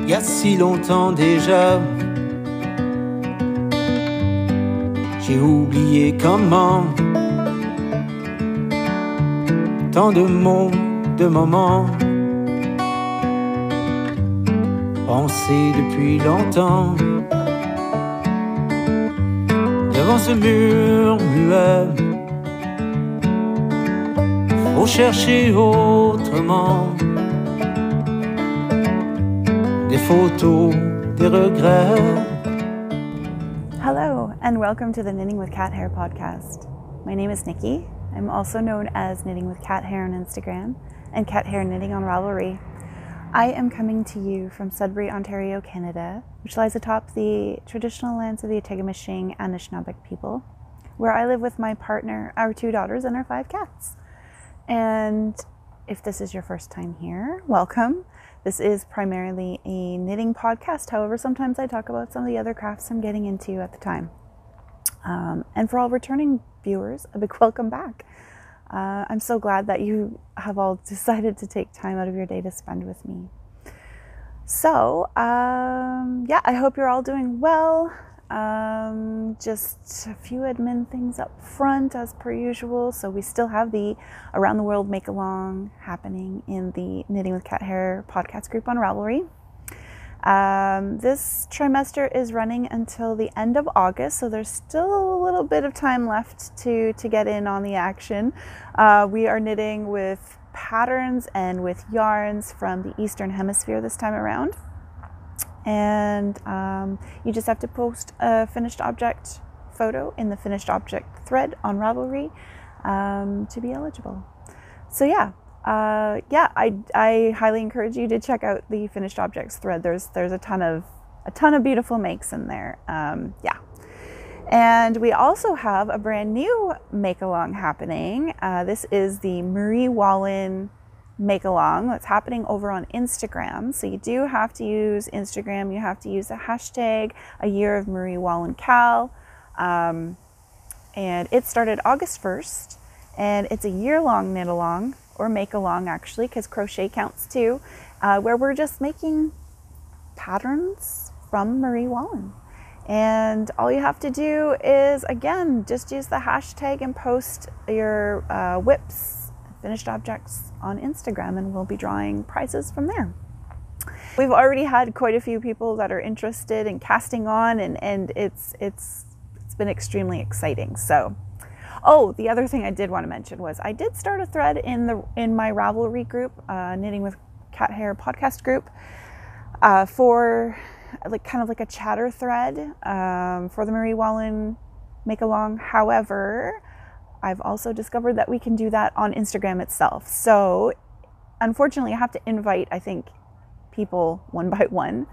y a si longtemps déjà. J'ai oublié comment. Tant de mots, de moments pensés depuis longtemps. Devant ce mur muet, faut chercher autrement. Des photos, des regrets. Hello, and welcome to the Knitting with Cat Hair podcast. My name is Nikki. I'm also known as Knitting with Cat Hair on Instagram and Cat Hair Knitting on Ravelry. I am coming to you from Sudbury, Ontario, Canada, which lies atop the traditional lands of the Tegid and Anishinaabe people, where I live with my partner, our 2 daughters, and our 5 cats. And if this is your first time here, welcome. This is primarily a knitting podcast. However, sometimes I talk about some of the other crafts I'm getting into at the time. And for all returning viewers, a big welcome back. I'm so glad that you have all decided to take time out of your day to spend with me. So, yeah, I hope you're all doing well. Just a few admin things up front as per usual. So we still have the Around the World Make-Along happening in the Knitting with Cat Hair podcast group on Ravelry. This trimester is running until the end of August, so there's still a little bit of time left to get in on the action. We are knitting with patterns and with yarns from the Eastern Hemisphere this time around. And you just have to post a finished object photo in the finished object thread on Ravelry to be eligible. So yeah, I highly encourage you to check out the finished objects thread. There's a ton of beautiful makes in there. Yeah. And we also have a brand new make-along happening. This is the Mowry Wallin make-along that's happening over on Instagram. So you do have to use Instagram. You have to use the hashtag A Year of Mowry Wallin Cal. And it started August 1st. And it's a year-long knit-along, or make-along actually, because crochet counts too, where we're just making patterns from Mowry Wallin. And all you have to do is, again, just use the hashtag and post your whips, finished objects on Instagram, and we'll be drawing prizes from there. We've already had quite a few people that are interested in casting on, and it's been extremely exciting. So, oh, the other thing I did want to mention was I did start a thread in my Ravelry group, Knitting with Cat Hair podcast group, for kind of like a chatter thread for the Mowry Wallin make-along. However, I've also discovered that we can do that on Instagram itself. So unfortunately, I have to invite, I think, people one by one.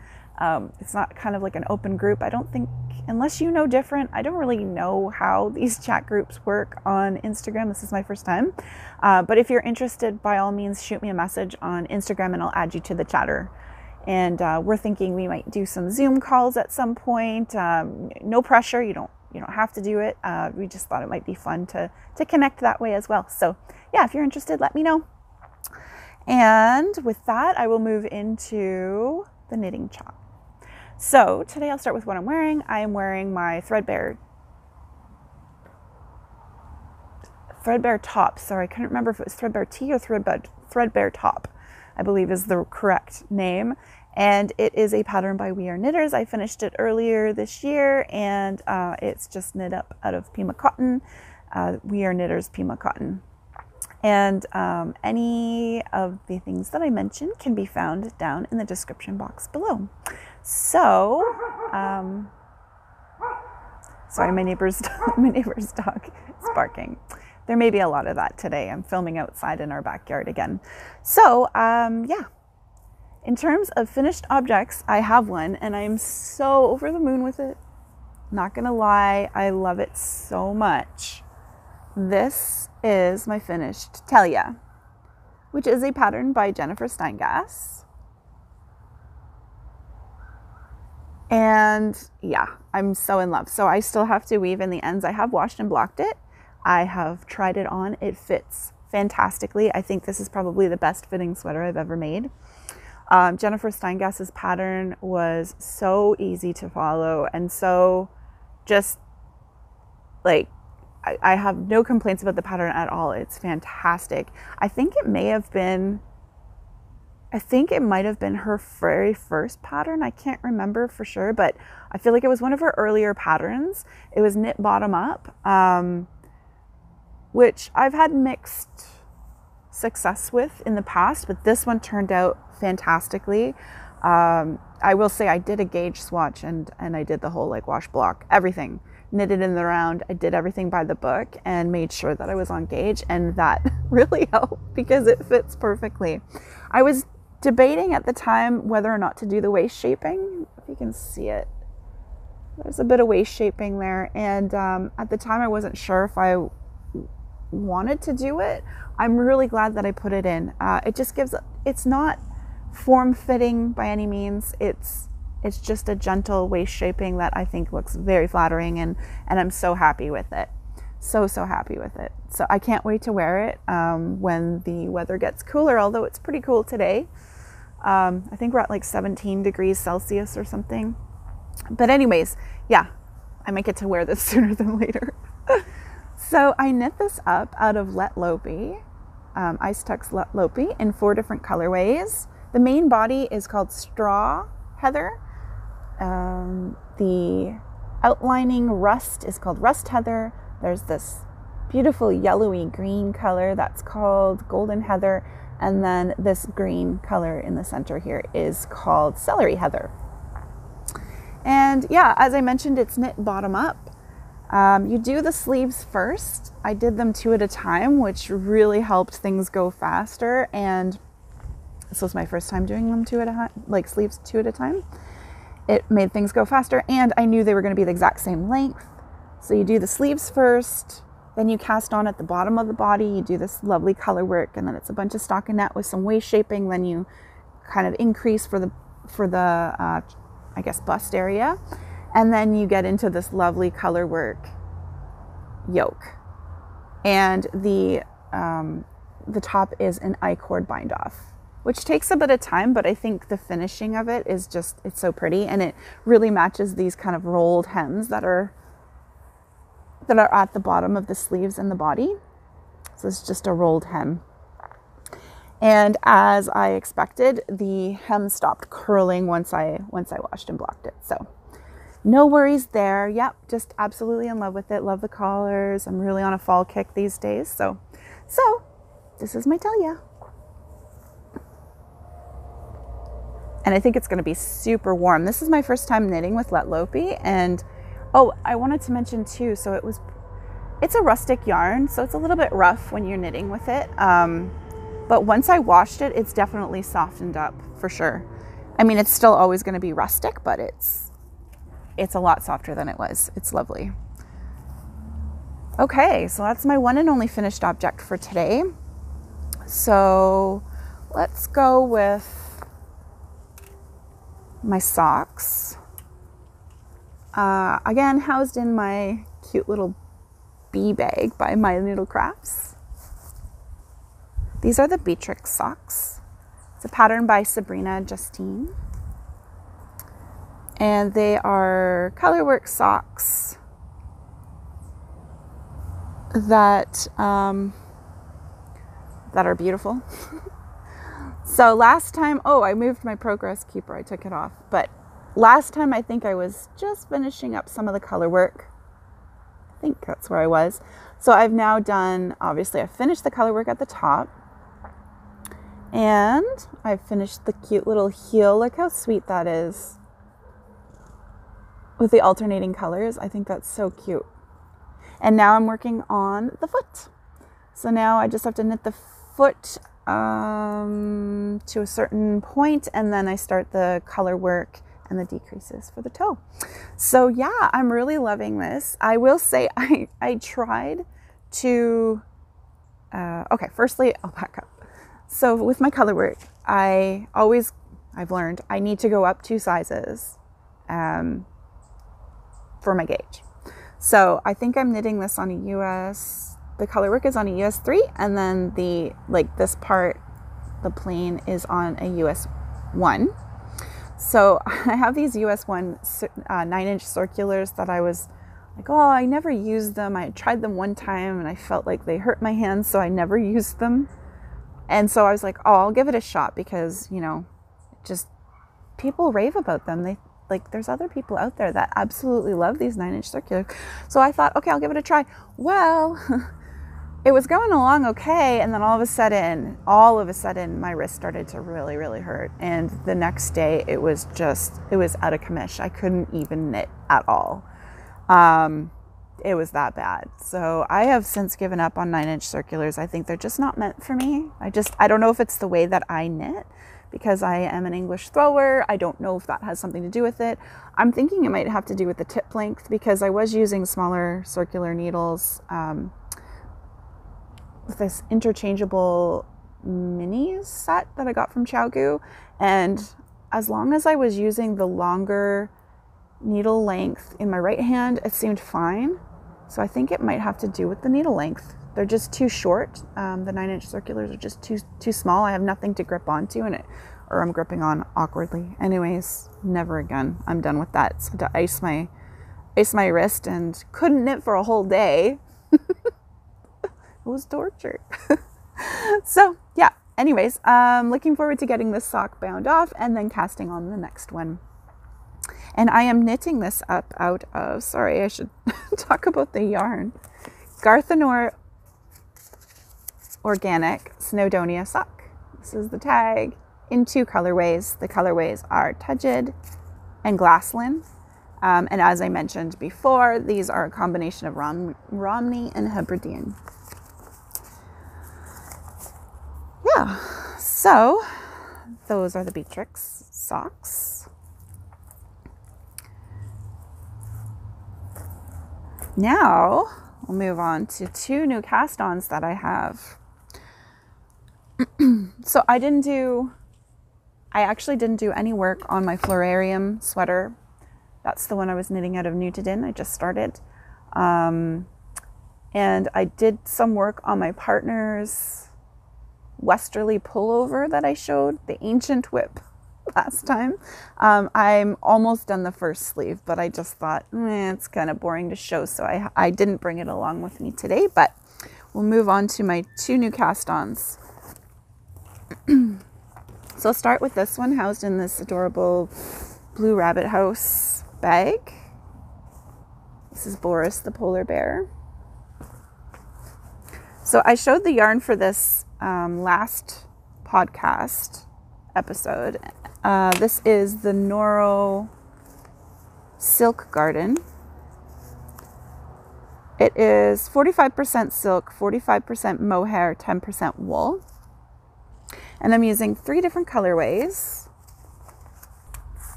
It's not kind of like an open group. I don't think, unless you know different, I don't really know how these chat groups work on Instagram. This is my first time. But if you're interested, by all means, shoot me a message on Instagram and I'll add you to the chatter. And we're thinking we might do some Zoom calls at some point. No pressure. You don't have to do it. We just thought it might be fun to connect that way as well. So yeah, if you're interested, let me know. And with that, I will move into the knitting chop. So today I'll start with what I'm wearing. I am wearing my Threadbare top. Sorry, I couldn't remember if it was Threadbare tee or Threadbare top, I believe is the correct name. And it is a pattern by We Are Knitters. I finished it earlier this year, and it's just knit up out of Pima cotton, We Are Knitters Pima cotton. And any of the things that I mentioned can be found down in the description box below. So, sorry, my neighbor's dog is barking. There may be a lot of that today. I'm filming outside in our backyard again. So, yeah. In terms of finished objects, I have one, and I'm so over the moon with it. Not gonna lie, I love it so much. This is my finished Telja, which is a pattern by Jennifer Steingass. And yeah, I'm so in love. So I still have to weave in the ends. I have washed and blocked it. I have tried it on. It fits fantastically. I think this is probably the best fitting sweater I've ever made. Jennifer Steingass's pattern was so easy to follow and so just like, I have no complaints about the pattern at all. It's fantastic. I think it might have been her very first pattern. I can't remember for sure, but I feel like it was one of her earlier patterns. It was knit bottom up, which I've had mixed success with in the past, but this one turned out fantastically. I will say I did a gauge swatch and I did the whole like wash block, everything. Knitted in the round. I did everything by the book and made sure that I was on gauge, and that really helped because it fits perfectly. I was debating at the time whether or not to do the waist shaping. If you can see it, there's a bit of waist shaping there, and at the time I wasn't sure if I wanted to do it. I'm really glad that I put it in. It just gives, it's not form-fitting by any means. It's just a gentle waist shaping that I think looks very flattering, and I'm so happy with it. So happy with it. So I can't wait to wear it when the weather gets cooler, although it's pretty cool today. I think we're at like 17 degrees Celsius or something. But anyways, yeah, I might get to wear this sooner than later. So I knit this up out of Lettlopi, Istex Lettlopi, in 4 different colorways. The main body is called Straw Heather. The outlining rust is called Rust Heather. There's this beautiful yellowy green color that's called Golden Heather. And then this green color in the center here is called Celery Heather. And yeah, as I mentioned, it's knit bottom up. You do the sleeves first. I did them 2 at a time, which really helped things go faster. And this was my first time doing them 2 at a time, like sleeves 2 at a time. It made things go faster, and I knew they were going to be the exact same length. So you do the sleeves first, then you cast on at the bottom of the body. You do this lovely color work, and then it's a bunch of stockinette with some waist shaping. Then you kind of increase for the I guess bust area, and then you get into this lovely color work yoke, and the top is an I-cord bind off, which takes a bit of time, but I think the finishing of it is just, it's so pretty, and it really matches these kind of rolled hems that are at the bottom of the sleeves and the body. So it's just a rolled hem. And as I expected, the hem stopped curling once I washed and blocked it. So no worries there. Yep, just absolutely in love with it. Love the collars. I'm really on a fall kick these days. So this is my Telja. And I think it's going to be super warm. This is my first time knitting with Lettlopi, and oh, I wanted to mention too, so it's a rustic yarn, so it's a little bit rough when you're knitting with it. But once I washed it, it's definitely softened up for sure. I mean, it's still always going to be rustic, but it's a lot softer than it was. It's lovely. Okay, so that's my one and only finished object for today. So let's go with my socks. Again, housed in my cute little bee bag by My Little Crafts. These are the Beatrix socks. It's a pattern by Sabrina and Justine. And they are colorwork socks that are beautiful. So last time, I moved my progress keeper, I took it off. But last time I think I was just finishing up some of the color work. I think that's where I was. So I've now done, obviously I finished the color work at the top. And I've finished the cute little heel. Look how sweet that is. With the alternating colors. I think that's so cute. And now I'm working on the foot. So now I just have to knit the foot to a certain point, and then I start the color work and the decreases for the toe. So yeah, I'm really loving this. I will say I tried to, okay, firstly, I'll back up. So with my color work, I've learned I need to go up 2 sizes for my gauge. So I think I'm knitting this on a US, the color work is on a US 3, and then this part, the plain, is on a US one. So I have these US 1 9-inch circulars that I was like, oh, I never used them. I tried them one time and I felt like they hurt my hands, so I never used them. And so I was like, oh, I'll give it a shot because, you know, just people rave about them. They like, there's other people out there that absolutely love these 9-inch circulars. So I thought, okay, I'll give it a try. Well, it was going along okay, and then all of a sudden, my wrist started to really, really hurt. And the next day, it was out of commish. I couldn't even knit at all. It was that bad. So I have since given up on 9-inch circulars. I think they're just not meant for me. I don't know if it's the way that I knit, because I am an English thrower. I don't know if that has something to do with it. I'm thinking it might have to do with the tip length, because I was using smaller circular needles, with this interchangeable minis set that I got from Qiaogu. And as long as I was using the longer needle length in my right hand, it seemed fine. So I think it might have to do with the needle length. They're just too short. The 9-inch circulars are just too small. I have nothing to grip onto or I'm gripping on awkwardly. Anyways, never again. I'm done with that. So to ice my wrist and couldn't knit for a whole day. It was torture. So yeah, anyways, looking forward to getting this sock bound off and then casting on the next one. And I am knitting this up out of, sorry, I should talk about the yarn. Garthenor Organic Snowdonia sock. This is the tag in 2 colorways. The colorways are Tegid and Glaslyn. And as I mentioned before, these are a combination of Romney and Hebridean. Yeah, so those are the Beatrix socks. Now we'll move on to 2 new cast-ons that I have. So I actually didn't do any work on my florarium sweater. That's the one I was knitting out of Nutidin. I just started. And I did some work on my partner's westerly pullover that I showed, the ancient whip, last time. I'm almost done the first sleeve, but I just thought it's kind of boring to show, so I didn't bring it along with me today. But we'll move on to my 2 new cast-ons. So I'll start with this one, housed in this adorable blue rabbit house bag. This is Boris the polar bear. So I showed the yarn for this last podcast episode. This is the Noro Silk Garden. It is 45% silk, 45% mohair, 10% wool. And I'm using 3 different colorways.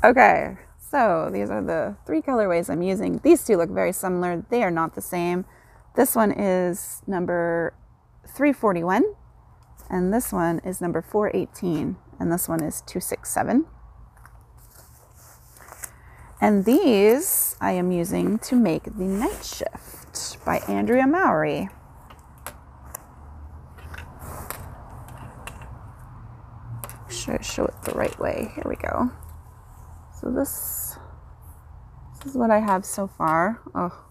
Okay, so these are the 3 colorways I'm using. These 2 look very similar. They are not the same. This one is number 341, and this one is number 418, and this one is 267. And these I am using to make the Nightshift by Andrea Mowry. Should I show it the right way? Here we go. So this is what I have so far. Oh.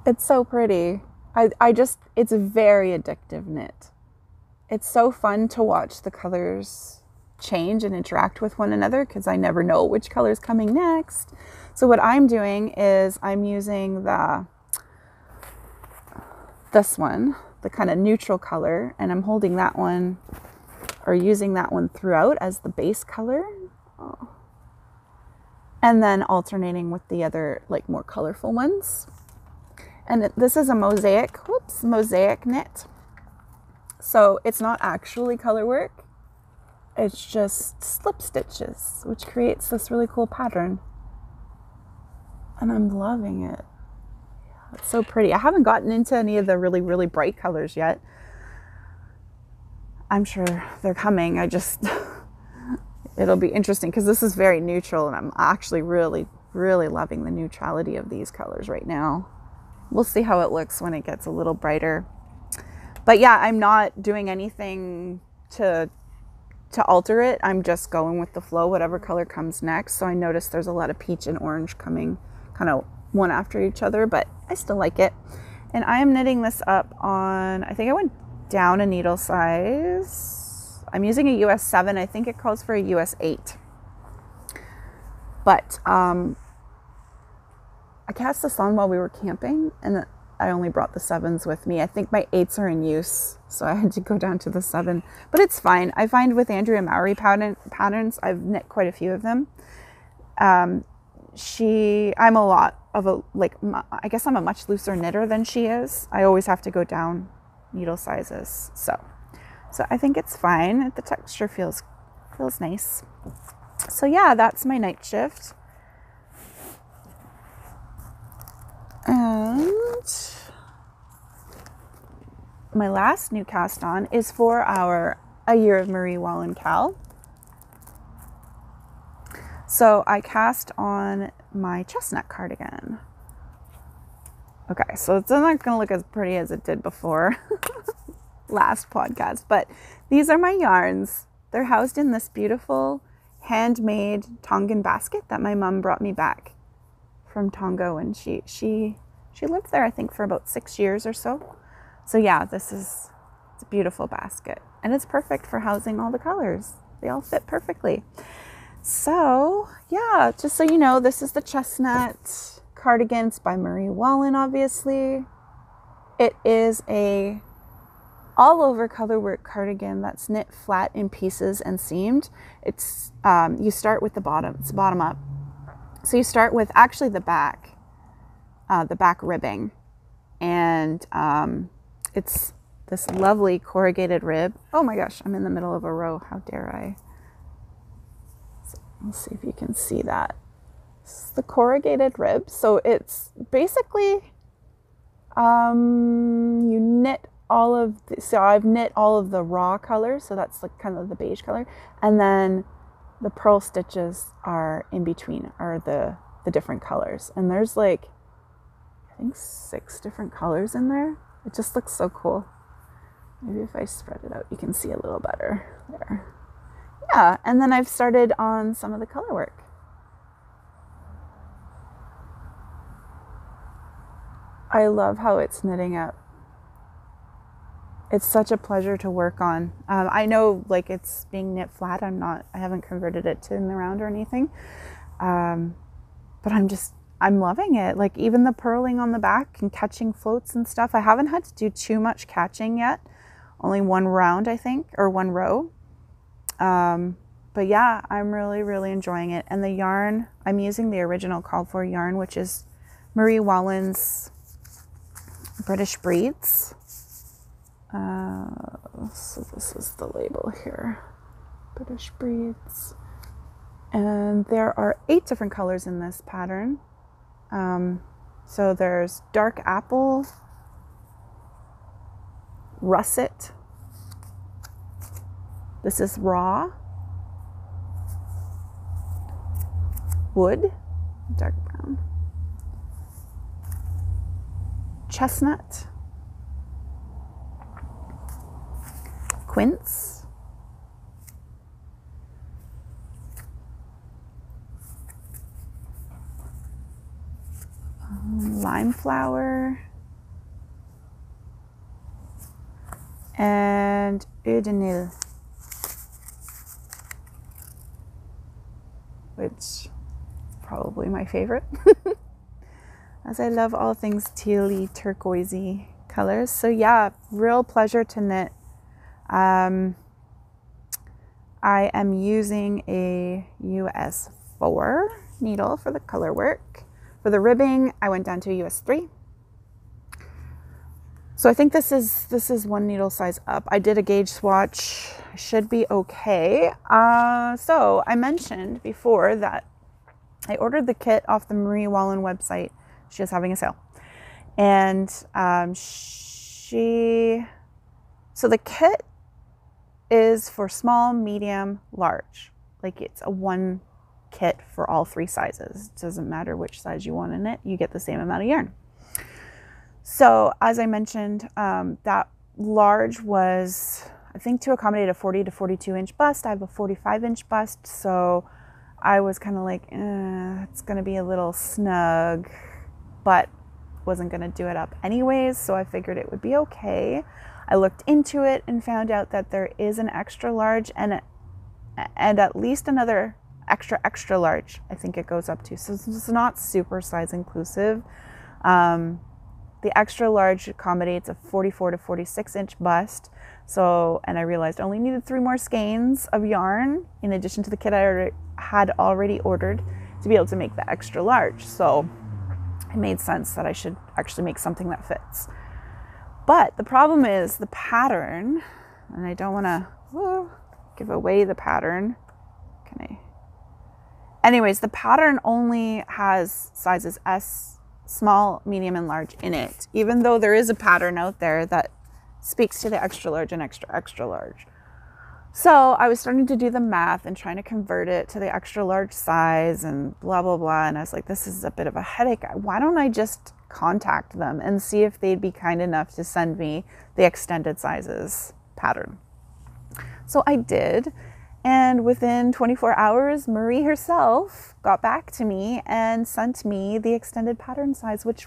It's so pretty. It's a very addictive knit. It's so fun to watch the colors change and interact with one another, because I never know which color is coming next. So what I'm doing is I'm using this one, the kind of neutral color, and I'm holding that one, or using that one throughout as the base color. Oh. And then alternating with the other, like, more colorful ones. And this is a mosaic knit. So it's not actually color work. It's just slip stitches, which creates this really cool pattern. And I'm loving it. It's so pretty. I haven't gotten into any of the really, really bright colors yet. I'm sure they're coming. It'll be interesting, because this is very neutral, and I'm actually really, really loving the neutrality of these colors right now. We'll see how it looks when it gets a little brighter. But yeah, I'm not doing anything to alter it. I'm just going with the flow, whatever color comes next. So I noticed there's a lot of peach and orange coming kind of one after each other, but I still like it. And I am knitting this up on, I think I went down a needle size. I'm using a US 7. I think it calls for a US 8. But I cast this on while we were camping, and I only brought the 7s with me. I think my 8s are in use, so I had to go down to the 7. But it's fine. I find with Andrea Mowry patterns, I've knit quite a few of them. I'm a lot of a, like, I guess I'm a much looser knitter than she is. I always have to go down needle sizes. So I think it's fine. The texture feels nice. So yeah, that's my Nightshift. And my last new cast on is for A Year of Marie Wallin Cal. So I cast on my chestnut cardigan. Okay, so it's not going to look as pretty as it did before last podcast, but these are my yarns. They're housed in this beautiful handmade Tongan basket that my mom brought me back from Tonga when she lived there, I think, for about 6 years or so. So yeah, it's a beautiful basket, and it's perfect for housing all the colors. They all fit perfectly. So yeah, just so you know, this is the chestnut cardigans by Marie Wallin, obviously. It is a all over colorwork cardigan that's knit flat in pieces and seamed. It's you start with the bottom. It's bottom up. So you start with actually the back ribbing, and it's this lovely corrugated rib. Oh my gosh, I'm in the middle of a row. How dare I? So let's see if you can see that. This is the corrugated rib. So it's basically you knit all of so I've knit all of the raw colors, so that's like kind of the beige color, and then the purl stitches are in between, are the different colors, and there's like I think 6 different colors in there. It just looks so cool. Maybe if I spread it out you can see a little better there. Yeah, and then I've started on some of the color work. I love how it's knitting up. It's such a pleasure to work on. I know, like, it's being knit flat. I haven't converted it to in the round or anything. But I'm loving it. Like, even the purling on the back and catching floats and stuff. I haven't had to do too much catching yet. Only one round, I think, or one row. But yeah, I'm really, really enjoying it. And the yarn, I'm using the original called for yarn, which is Marie Wallin's British Breeds. So this is the label here, British Breeds, and there are 8 different colors in this pattern. So there's dark apple, russet, this is raw, wood, dark brown, chestnut, quince, lime flower, and udenil, which is probably my favorite, as I love all things tealy, turquoisey colors. So yeah, real pleasure to knit. I am using a US 4 needle for the color work. For the ribbing, I went down to a US 3. So I think this is one needle size up. I did a gauge swatch. I should be okay. So I mentioned before that I ordered the kit off the Marie Wallin website. She was having a sale. And so the kit is for small, medium, large. Like, it's a one kit for all 3 sizes. It doesn't matter which size you want in it, you get the same amount of yarn. So as I mentioned, that large was, I think, to accommodate a 40 to 42 inch bust. I have a 45 inch bust, so I was kind of like, it's going to be a little snug, but wasn't going to do it up anyways, so I figured it would be okay. I looked into it and found out that there is an extra large and at least another extra large, I think it goes up to. So it's not super size inclusive. The extra large accommodates a 44 to 46 inch bust. So, and I realized I only needed 3 more skeins of yarn in addition to the kit I had already ordered to be able to make the extra large. So it made sense that I should actually make something that fits. But the problem is the pattern, and I don't want to give away the pattern. Can I? Anyways, the pattern only has sizes S, small, medium, and large in it, even though there is a pattern out there that speaks to the extra large and extra large. So I was starting to do the math and trying to convert it to the extra large size and blah, blah, blah. And I was like, this is a bit of a headache. Why don't I just contact them and see if they'd be kind enough to send me the extended sizes pattern? So I did. And within 24 hours, Marie herself got back to me and sent me the extended pattern size, which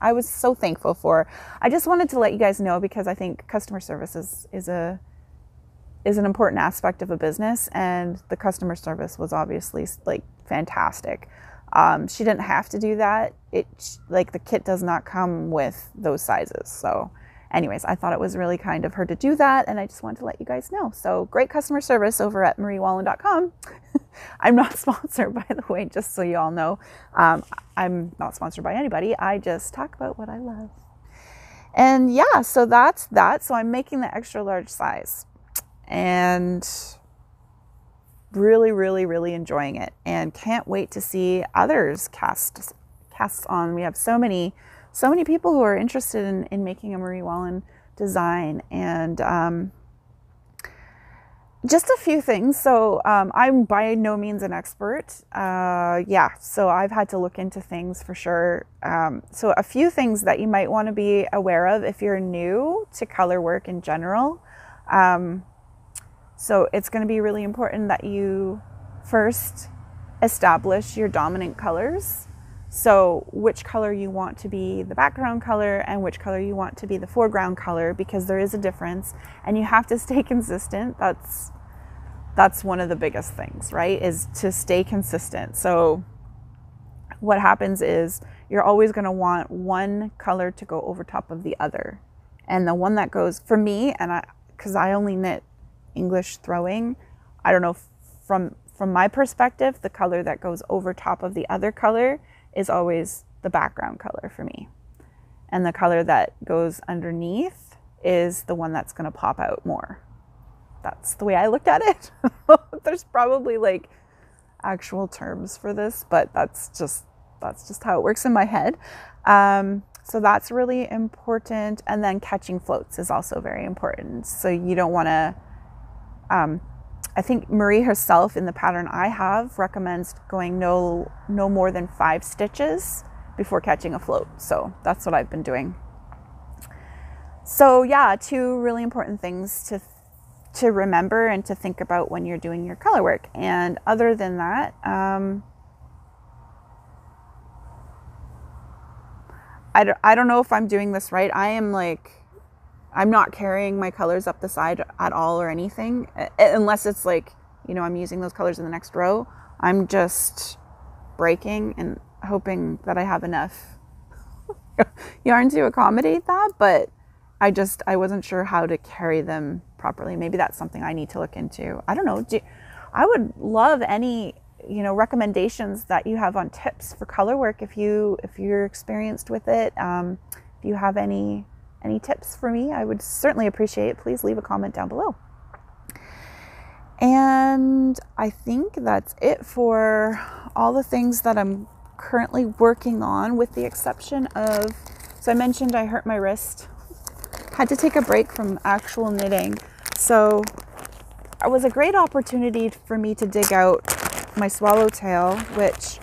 I was so thankful for. I just wanted to let you guys know because I think customer service is an important aspect of a business, and the customer service was obviously like fantastic. She didn't have to do that. Like the kit does not come with those sizes. So anyways, I thought it was really kind of her to do that, and I just wanted to let you guys know. So great customer service over at mariewallin.com. I'm not sponsored, by the way, just so you all know. I'm not sponsored by anybody. I just talk about what I love. And yeah, so that's that. So I'm making the extra large size and really, really, really enjoying it, and can't wait to see others casts on. We have so many people who are interested in making a Marie Wallin design, and just a few things. So I'm by no means an expert. So I've had to look into things for sure. So a few things that you might want to be aware of if you're new to color work in general. So it's going to be really important that you first establish your dominant colors. So which color you want to be the background color and which color you want to be the foreground color, because there is a difference and you have to stay consistent. That's one of the biggest things, right? Is to stay consistent. So what happens is you're always going to want one color to go over top of the other. And the one that goes, for me, and because I only knit English throwing, I don't know, from my perspective, the color that goes over top of the other color is always the background color for me. And the color that goes underneath is the one that's going to pop out more. That's the way I looked at it. There's probably like actual terms for this, but that's just how it works in my head. So that's really important. And then catching floats is also very important. So you don't want to, I think Marie herself in the pattern I have recommends going no more than 5 stitches before catching a float. So that's what I've been doing. So yeah, 2 really important things to remember and to think about when you're doing your color work. And other than that, I don't know if I'm doing this right. I'm not carrying my colors up the side at all or anything, unless it's like, you know, I'm using those colors in the next row. I'm just breaking and hoping that I have enough yarn to accommodate that, but I wasn't sure how to carry them properly. Maybe that's something I need to look into. I don't know. I would love any, you know, recommendations that you have on tips for color work if you're experienced with it. If you have any tips for me, I would certainly appreciate it. Please leave a comment down below. And I think that's it for all the things that I'm currently working on, with the exception of, so I mentioned I hurt my wrist, had to take a break from actual knitting. So it was a great opportunity for me to dig out my Swallowtail, which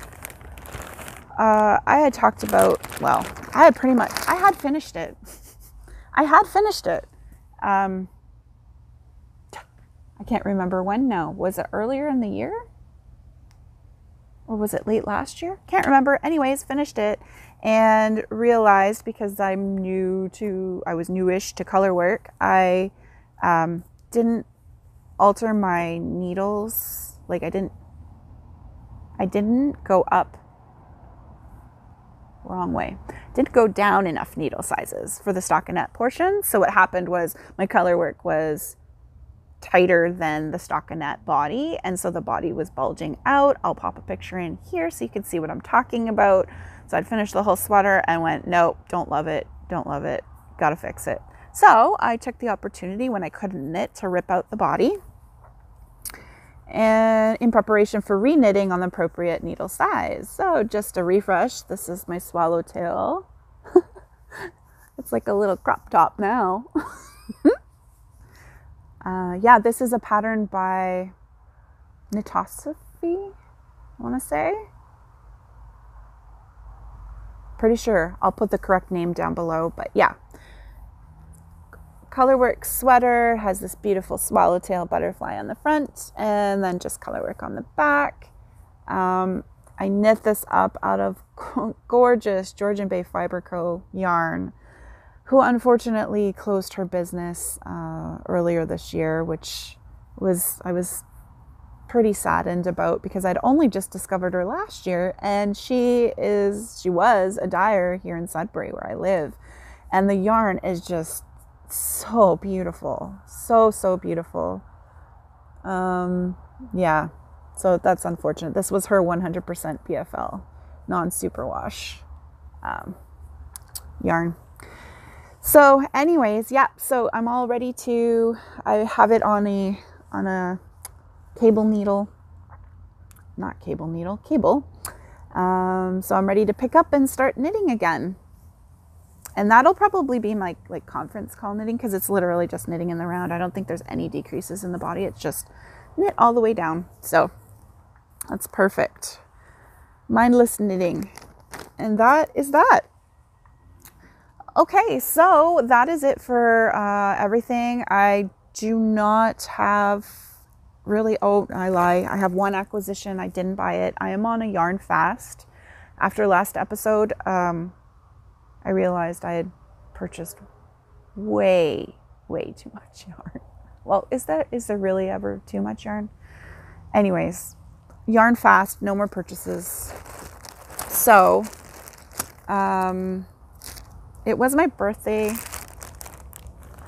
I had talked about, well, I had finished it. I had finished it. I can't remember when now. Was it earlier in the year? Or was it late last year? Can't remember. Anyways, finished it and realized, because I was newish to color work, I didn't alter my needles. Like I didn't go up, wrong way. Didn't go down enough needle sizes for the stockinette portion. So what happened was my color work was tighter than the stockinette body, and so the body was bulging out. I'll pop a picture in here so you can see what I'm talking about. So I'd finished the whole sweater and went, nope, don't love it, gotta fix it. So I took the opportunity when I couldn't knit to rip out the body, and in preparation for reknitting on the appropriate needle size. So just a refresh, this is my Swallowtail. It's like a little crop top now. Yeah, this is a pattern by Nitosophy, I want to say. Pretty sure. I'll put the correct name down below, but yeah. Colorwork sweater, has this beautiful swallowtail butterfly on the front, and then just colorwork on the back. I knit this up out of gorgeous Georgian Bay Fibre Co. yarn, who unfortunately closed her business earlier this year, which I was pretty saddened about, because I'd only just discovered her last year, and she was a dyer here in Sudbury where I live, and the yarn is just so beautiful, so beautiful. Yeah, so that's unfortunate. This was her 100% BFL non-superwash yarn. So anyways, yeah, so I'm all ready I have it on a cable. So I'm ready to pick up and start knitting again. And that'll probably be my conference call knitting, because it's literally just knitting in the round. I don't think there's any decreases in the body. It's just knit all the way down. So that's perfect. Mindless knitting. And that is that. Okay, so that is it for everything. I do not have really, oh, I lie. I have one acquisition. I didn't buy it. I am on a yarn fast. After last episode, I realized I had purchased way too much yarn. Well, is there really ever too much yarn? Anyways, yarn fast, no more purchases. So, it was my birthday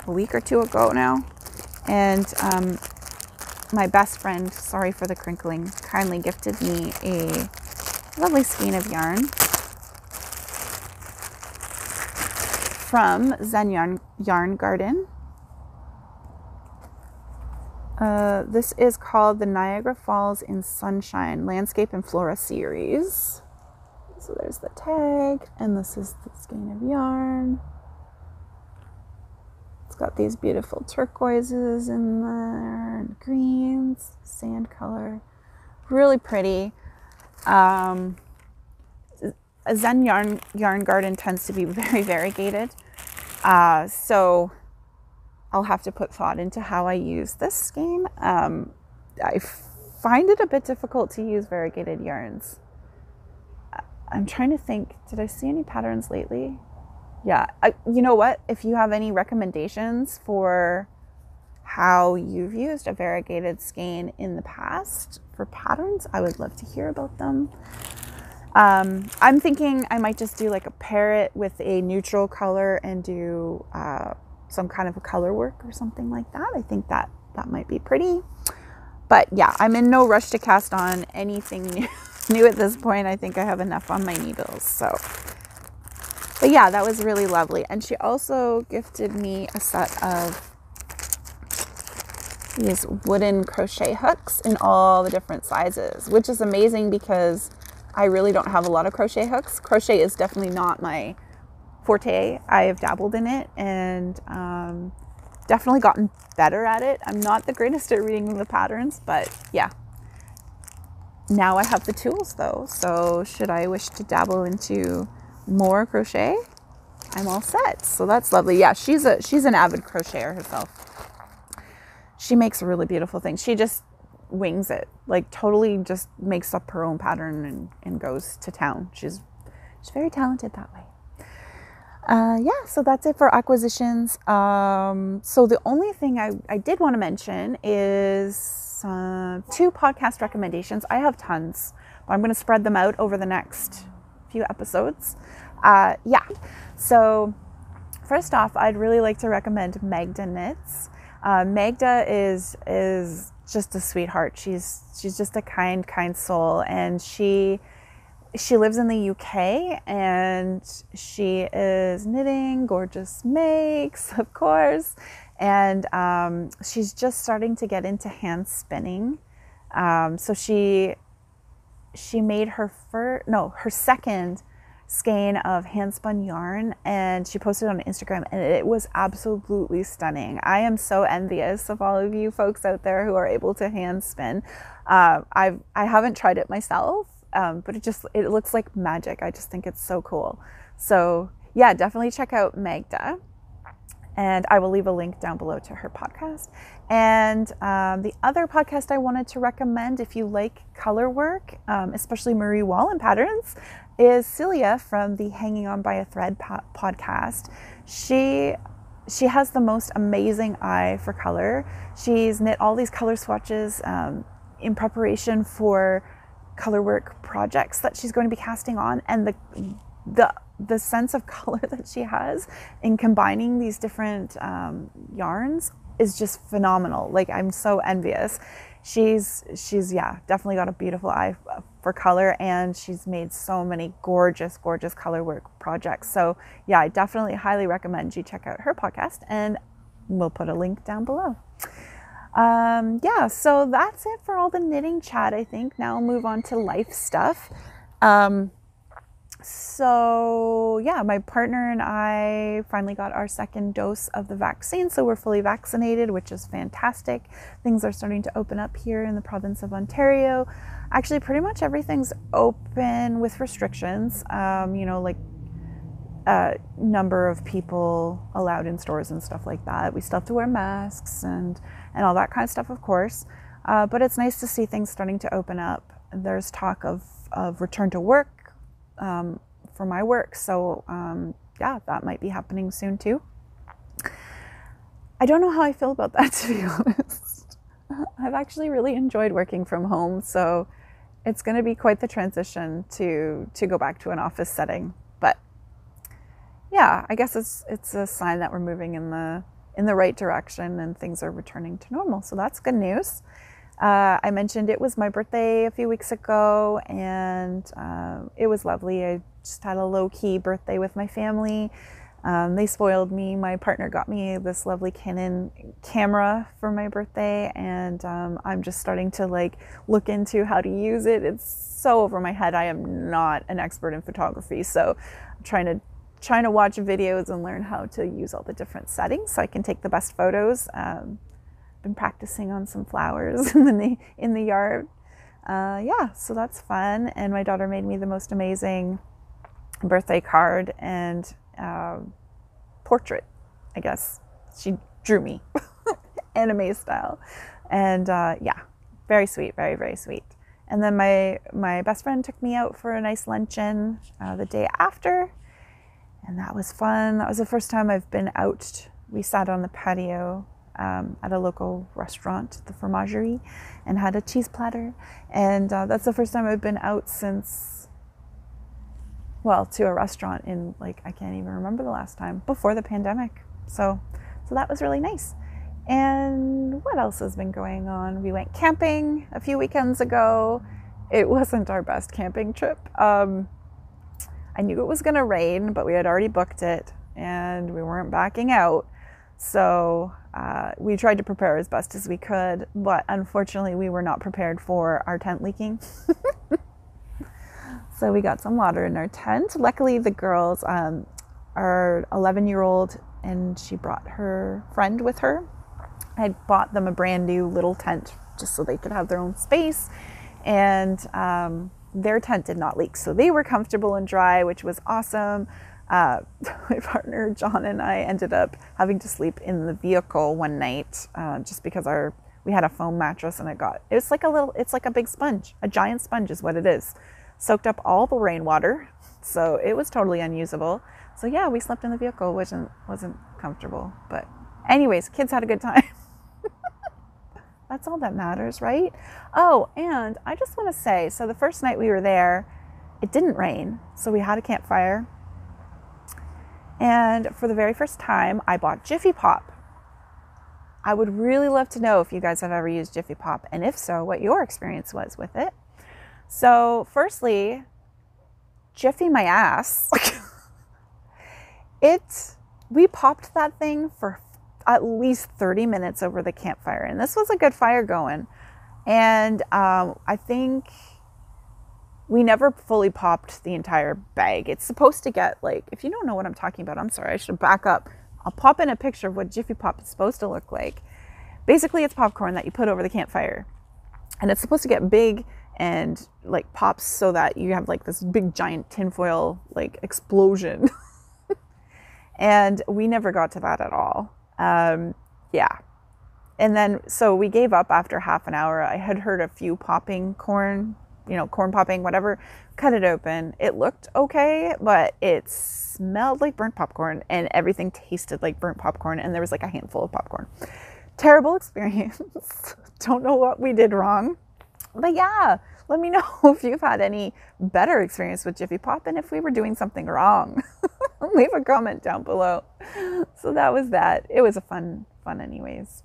a week or two ago now, and my best friend, sorry for the crinkling, kindly gifted me a lovely skein of yarn from Zen Yarn Garden. This is called the Niagara Falls in Sunshine Landscape and Flora series. So there's the tag, and this is the skein of yarn. It's got these beautiful turquoises in there, and greens, sand color, really pretty. A Zen Yarn Garden tends to be very variegated, so I'll have to put thought into how I use this skein. I find it a bit difficult to use variegated yarns. I'm trying to think, did I see any patterns lately? Yeah, you know what? If you have any recommendations for how you've used a variegated skein in the past for patterns, I would love to hear about them. I'm thinking I might just do like a parrot with a neutral color and do some kind of a color work or something like that. I think that might be pretty. But yeah, I'm in no rush to cast on anything new at this point. I think I have enough on my needles. So, but yeah, that was really lovely. And she also gifted me a set of these wooden crochet hooks in all the different sizes, which is amazing because I really don't have a lot of crochet hooks. Crochet is definitely not my forte. I have dabbled in it and definitely gotten better at it. I'm not the greatest at reading the patterns, but yeah. Now I have the tools though, so should I wish to dabble into more crochet, I'm all set. So that's lovely. Yeah, she's an avid crocheter herself. She makes really beautiful things. She just wings it, like totally just makes up her own pattern and goes to town. She's very talented that way. Yeah, so that's it for acquisitions. So the only thing I did want to mention is 2 podcast recommendations. I have tons, but I'm going to spread them out over the next few episodes. Yeah, so first off, I'd really like to recommend Magda Knits. Magda is just a sweetheart. She's just a kind soul, and she lives in the UK, and she is knitting gorgeous makes, of course, and she's just starting to get into hand spinning. So she made her second skein of hand spun yarn, and she posted it on Instagram, and it was absolutely stunning. I am so envious of all of you folks out there who are able to hand spin. I haven't tried it myself, but it looks like magic. I just think it's so cool. So yeah, definitely check out Magda, and I will leave a link down below to her podcast. And the other podcast I wanted to recommend, if you like color work, especially Marie Wallin patterns, is Celia from the Hanging On by a Thread podcast. She has the most amazing eye for color. She's knit all these color swatches in preparation for color work projects that she's going to be casting on, and the sense of color that she has in combining these different yarns is just phenomenal. Like, I'm so envious. She's definitely got a beautiful eye for color, and she's made so many gorgeous color work projects. So yeah, I definitely highly recommend you check out her podcast, and we'll put a link down below. Yeah, so that's it for all the knitting chat, I think. Now I'll move on to life stuff. So yeah, my partner and I finally got our second dose of the vaccine, so we're fully vaccinated, which is fantastic. Things are starting to open up here in the province of Ontario. Actually, pretty much everything's open with restrictions, like number of people allowed in stores and stuff like that. We still have to wear masks and all that kind of stuff, of course. But it's nice to see things starting to open up. There's talk of return to work for my work. So yeah, that might be happening soon too. I don't know how I feel about that, to be honest. I've actually really enjoyed working from home, so it's going to be quite the transition to go back to an office setting. But yeah, I guess it's a sign that we're moving in the right direction and things are returning to normal. So that's good news. I mentioned it was my birthday a few weeks ago, and it was lovely. I just had a low-key birthday with my family. They spoiled me. My partner got me this lovely Canon camera for my birthday, and I'm just starting to look into how to use it. It's so over my head. I am not an expert in photography, so I'm trying to watch videos and learn how to use all the different settings so I can take the best photos. Been practicing on some flowers in the yard. Yeah, so that's fun. And my daughter made me the most amazing birthday card and portrait, I guess. She drew me anime style. And yeah, very sweet, very, very sweet. And then my best friend took me out for a nice luncheon the day after, and that was fun. That was the first time I've been out. We sat on the patio at a local restaurant, the Fromagerie, and had a cheese platter. And that's the first time I've been out since, well, to a restaurant in, I can't even remember the last time, before the pandemic. So that was really nice. And what else has been going on? We went camping a few weekends ago. It wasn't our best camping trip. I knew it was going to rain, but we had already booked it and we weren't backing out. So we tried to prepare as best as we could, but unfortunately we were not prepared for our tent leaking. So we got some water in our tent. Luckily the girls, our 11-year-old, and she brought her friend with her. I had bought them a brand new little tent just so they could have their own space, and their tent did not leak, so they were comfortable and dry, which was awesome. My partner John and I ended up having to sleep in the vehicle one night, just because we had a foam mattress, and it's like a big sponge, a giant sponge is what it is. Soaked up all the rainwater, so it was totally unusable. So yeah, we slept in the vehicle, which wasn't comfortable. But anyways, kids had a good time. That's all that matters, right? Oh, and I just want to say, so the first night we were there, it didn't rain, so we had a campfire. And for the very first time, I bought Jiffy Pop. I would really love to know if you guys have ever used Jiffy Pop, and if so, what your experience was with it. So firstly, Jiffy my ass. We popped that thing for at least 30 minutes over the campfire, and this was a good fire going. And I think we never fully popped the entire bag. It's supposed to get, like, if you don't know what I'm talking about, I'm sorry, I should back up. I'll pop in a picture of what Jiffy Pop is supposed to look like. Basically, it's popcorn that you put over the campfire, and it's supposed to get big and like pops so that you have like this big giant tinfoil like explosion. And we never got to that at all. Yeah. And then, so we gave up after half an hour. I had heard a few popping corn, corn popping, whatever, cut it open. It looked okay, but it smelled like burnt popcorn, and everything tasted like burnt popcorn. And there was like a handful of popcorn. Terrible experience. Don't know what we did wrong. But yeah, let me know if you've had any better experience with Jiffy Pop, and if we were doing something wrong. Leave a comment down below. So that was that. It was a fun anyways.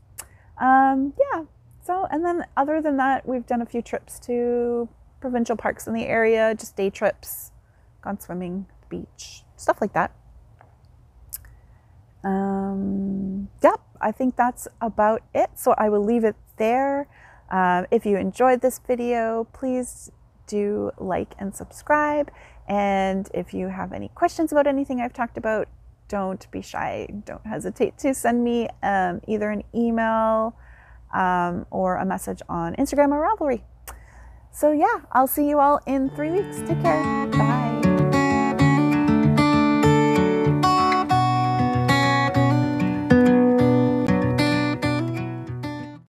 Yeah. So, and then other than that, we've done a few trips to provincial parks in the area, just day trips, gone swimming, the beach, stuff like that. Yep, I think that's about it. So I will leave it there. If you enjoyed this video, please do like and subscribe. And if you have any questions about anything I've talked about, don't be shy. Don't hesitate to send me either an email or a message on Instagram or Ravelry. So yeah, I'll see you all in 3 weeks. Take care. Bye.